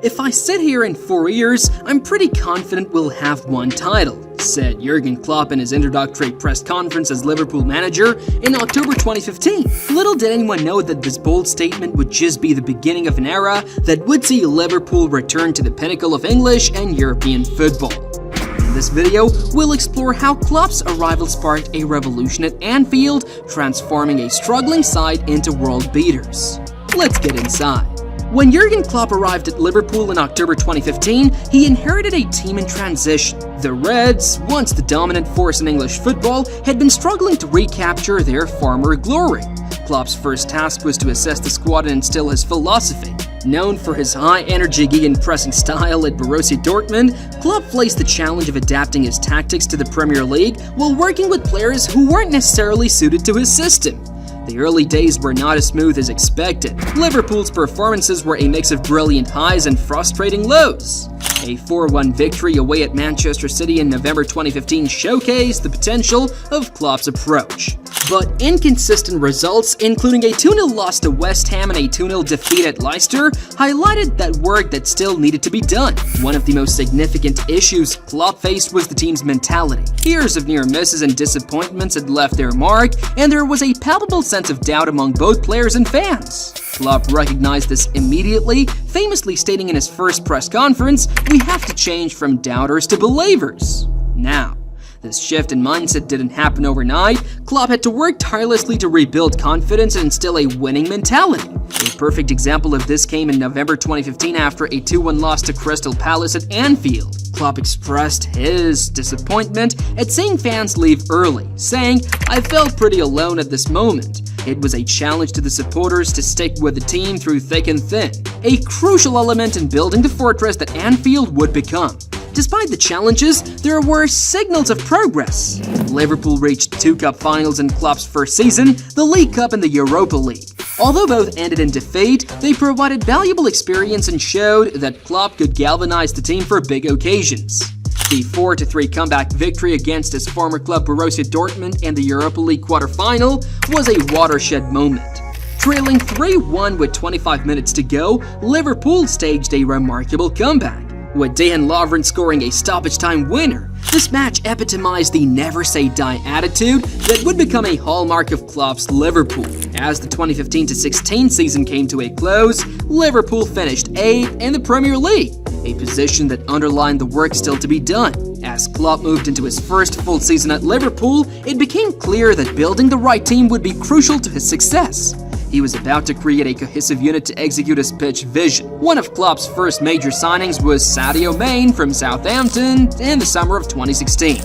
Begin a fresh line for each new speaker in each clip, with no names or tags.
"If I sit here in 4 years, I'm pretty confident we'll have one title," said Jürgen Klopp in his introductory press conference as Liverpool manager in October 2015. Little did anyone know that this bold statement would just be the beginning of an era that would see Liverpool return to the pinnacle of English and European football. In this video, we'll explore how Klopp's arrival sparked a revolution at Anfield, transforming a struggling side into world beaters. Let's get inside. When Jürgen Klopp arrived at Liverpool in October 2015, he inherited a team in transition. The Reds, once the dominant force in English football, had been struggling to recapture their former glory. Klopp's first task was to assess the squad and instill his philosophy. Known for his high-energy gegenpressing style at Borussia Dortmund, Klopp faced the challenge of adapting his tactics to the Premier League while working with players who weren't necessarily suited to his system. The early days were not as smooth as expected. Liverpool's performances were a mix of brilliant highs and frustrating lows. A 4-1 victory away at Manchester City in November 2015 showcased the potential of Klopp's approach. But inconsistent results, including a 2-0 loss to West Ham and a 2-0 defeat at Leicester, highlighted that work that still needed to be done. One of the most significant issues Klopp faced was the team's mentality. Years of near misses and disappointments had left their mark, and there was a palpable sense of doubt among both players and fans. Klopp recognized this immediately, famously stating in his first press conference, "We have to change from doubters to believers." Now, this shift in mindset didn't happen overnight. Klopp had to work tirelessly to rebuild confidence and instill a winning mentality. A perfect example of this came in November 2015 after a 2-1 loss to Crystal Palace at Anfield. Klopp expressed his disappointment at seeing fans leave early, saying, "I felt pretty alone at this moment. It was a challenge to the supporters to stick with the team through thick and thin, a crucial element in building the fortress that Anfield would become." Despite the challenges, there were signals of progress. Liverpool reached 2 cup finals in Klopp's first season, the League Cup and the Europa League. Although both ended in defeat, they provided valuable experience and showed that Klopp could galvanize the team for big occasions. The 4-3 comeback victory against his former club Borussia Dortmund in the Europa League quarter-final was a watershed moment. Trailing 3-1 with 25 minutes to go, Liverpool staged a remarkable comeback, with Dejan Lovren scoring a stoppage-time winner. This match epitomized the never-say-die attitude that would become a hallmark of Klopp's Liverpool. As the 2015-16 season came to a close, Liverpool finished 8th in the Premier League, a position that underlined the work still to be done. As Klopp moved into his first full season at Liverpool, it became clear that building the right team would be crucial to his success. He was about to create a cohesive unit to execute his pitch vision. One of Klopp's first major signings was Sadio Mane from Southampton in the summer of 2016.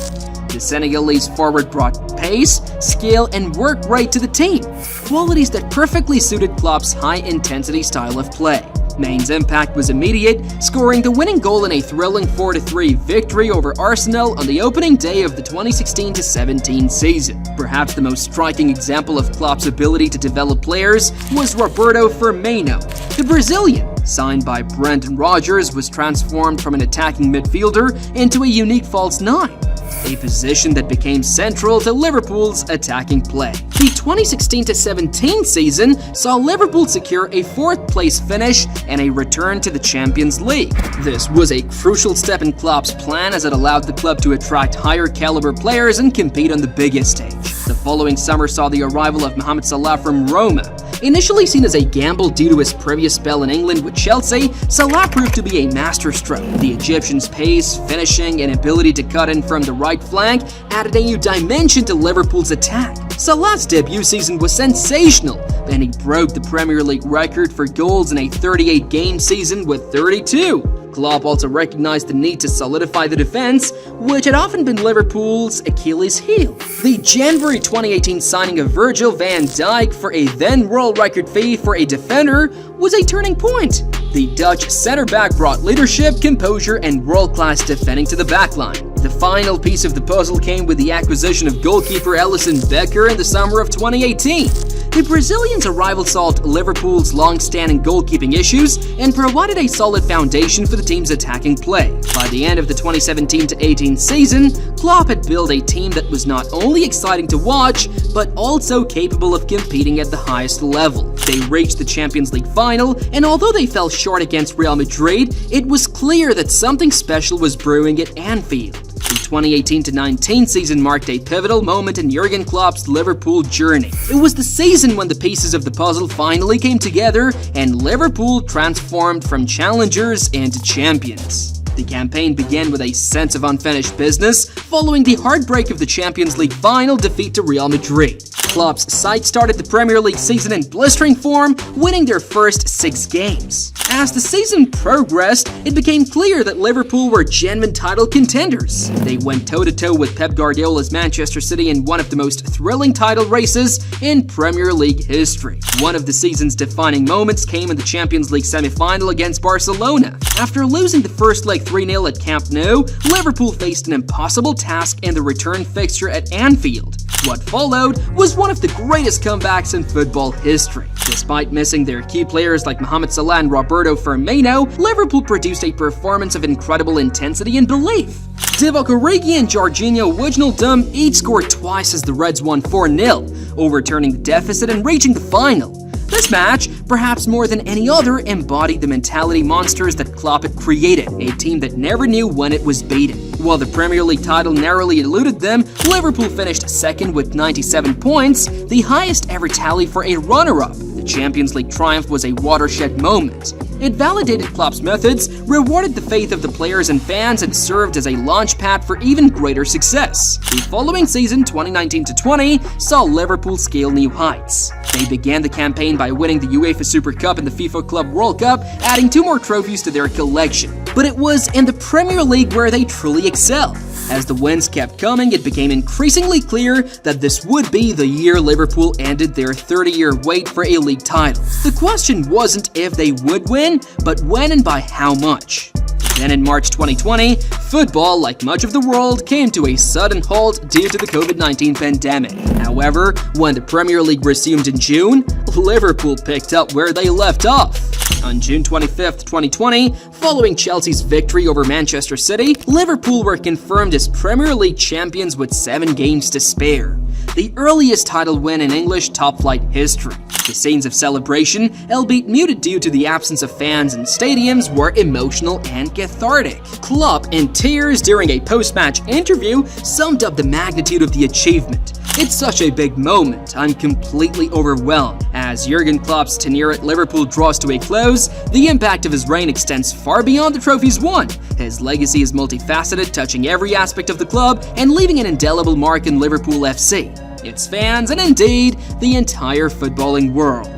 The Senegalese forward brought pace, skill, and work rate to the team, qualities that perfectly suited Klopp's high-intensity style of play. Mane's impact was immediate, scoring the winning goal in a thrilling 4-3 victory over Arsenal on the opening day of the 2016-17 season. Perhaps the most striking example of Klopp's ability to develop players was Roberto Firmino. The Brazilian, signed by Brendan Rodgers, was transformed from an attacking midfielder into a unique false nine, a position that became central to Liverpool's attacking play. The 2016-17 season saw Liverpool secure a 4th-place finish and a return to the Champions League. This was a crucial step in Klopp's plan as it allowed the club to attract higher-caliber players and compete on the biggest stage. The following summer saw the arrival of Mohamed Salah from Roma. Initially seen as a gamble due to his previous spell in England with Chelsea, Salah proved to be a masterstroke. The Egyptian's pace, finishing, and ability to cut in from the right flank added a new dimension to Liverpool's attack. Salah's debut season was sensational, and he broke the Premier League record for goals in a 38-game season with 32. Klopp also recognized the need to solidify the defense, which had often been Liverpool's Achilles heel. The January 2018 signing of Virgil van Dijk for a then world record fee for a defender was a turning point. The Dutch centre-back brought leadership, composure, and world-class defending to the backline. The final piece of the puzzle came with the acquisition of goalkeeper Alisson Becker in the summer of 2018. The Brazilians' arrival solved Liverpool's long-standing goalkeeping issues and provided a solid foundation for the team's attacking play. By the end of the 2017-18 season, Klopp had built a team that was not only exciting to watch, but also capable of competing at the highest level. They reached the Champions League final, and although they fell short against Real Madrid, it was clear that something special was brewing at Anfield. The 2018-19 season marked a pivotal moment in Jürgen Klopp's Liverpool journey. It was the season when the pieces of the puzzle finally came together and Liverpool transformed from challengers into champions. The campaign began with a sense of unfinished business following the heartbreak of the Champions League final defeat to Real Madrid. Klopp's side started the Premier League season in blistering form, winning their first 6 games. As the season progressed, it became clear that Liverpool were genuine title contenders. They went toe-to-toe with Pep Guardiola's Manchester City in one of the most thrilling title races in Premier League history. One of the season's defining moments came in the Champions League semi-final against Barcelona. After losing the first leg 3-0 at Camp Nou, Liverpool faced an impossible task in the return fixture at Anfield. What followed was one of the greatest comebacks in football history. Despite missing their key players like Mohamed Salah and Roberto Firmino, Liverpool produced a performance of incredible intensity and belief. Divock Origi and Jorginho Wijnaldum each scored twice as the Reds won 4-0, overturning the deficit and reaching the final. This match, perhaps more than any other, embodied the mentality monsters that Klopp had created, a team that never knew when it was beaten. While the Premier League title narrowly eluded them, Liverpool finished second with 97 points, the highest ever tally for a runner-up. The Champions League triumph was a watershed moment. It validated Klopp's methods, rewarded the faith of the players and fans, and served as a launchpad for even greater success. The following season, 2019-20, saw Liverpool scale new heights. They began the campaign by winning the UEFA Super Cup and the FIFA Club World Cup, adding 2 more trophies to their collection. But it was in the Premier League where they truly excelled. As the wins kept coming, it became increasingly clear that this would be the year Liverpool ended their 30-year wait for a league title. The question wasn't if they would win, but when and by how much. Then in March 2020, football, like much of the world, came to a sudden halt due to the COVID-19 pandemic. However, when the Premier League resumed in June, Liverpool picked up where they left off. On June 25, 2020, following Chelsea's victory over Manchester City, Liverpool were confirmed as Premier League champions with 7 games to spare, the earliest title win in English top-flight history. The scenes of celebration, albeit muted due to the absence of fans in stadiums, were emotional and cathartic. Klopp, in tears during a post-match interview, summed up the magnitude of the achievement. "It's such a big moment. I'm completely overwhelmed." As Jürgen Klopp's tenure at Liverpool draws to a close, the impact of his reign extends far beyond the trophies won. His legacy is multifaceted, touching every aspect of the club and leaving an indelible mark in Liverpool FC, its fans, and indeed, the entire footballing world.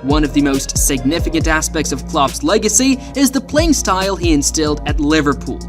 One of the most significant aspects of Klopp's legacy is the playing style he instilled at Liverpool.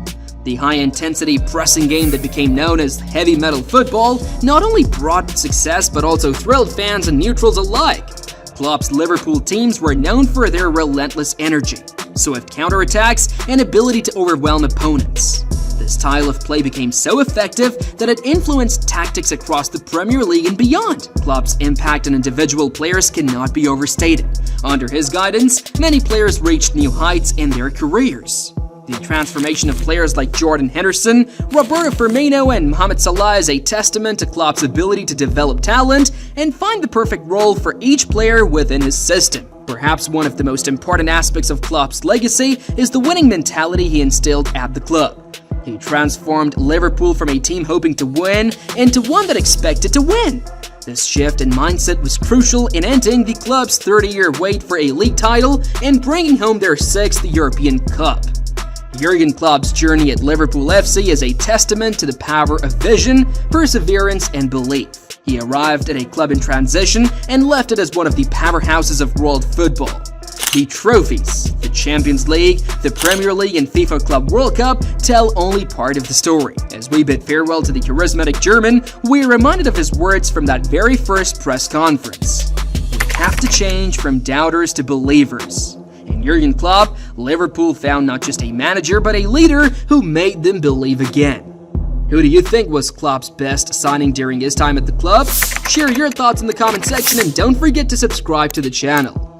The high-intensity pressing game that became known as heavy metal football not only brought success but also thrilled fans and neutrals alike. Klopp's Liverpool teams were known for their relentless energy, swift counterattacks, and ability to overwhelm opponents. This style of play became so effective that it influenced tactics across the Premier League and beyond. Klopp's impact on individual players cannot be overstated. Under his guidance, many players reached new heights in their careers. The transformation of players like Jordan Henderson, Roberto Firmino, and Mohamed Salah is a testament to Klopp's ability to develop talent and find the perfect role for each player within his system. Perhaps one of the most important aspects of Klopp's legacy is the winning mentality he instilled at the club. He transformed Liverpool from a team hoping to win into one that expected to win. This shift in mindset was crucial in ending the club's 30-year wait for a league title and bringing home their 6th European Cup. Jürgen Klopp's journey at Liverpool FC is a testament to the power of vision, perseverance, and belief. He arrived at a club in transition and left it as one of the powerhouses of world football. The trophies, the Champions League, the Premier League, and FIFA Club World Cup tell only part of the story. As we bid farewell to the charismatic German, we are reminded of his words from that very first press conference. "We have to change from doubters to believers." In Jürgen Klopp, Liverpool found not just a manager but a leader who made them believe again. Who do you think was Klopp's best signing during his time at the club? Share your thoughts in the comment section and don't forget to subscribe to the channel.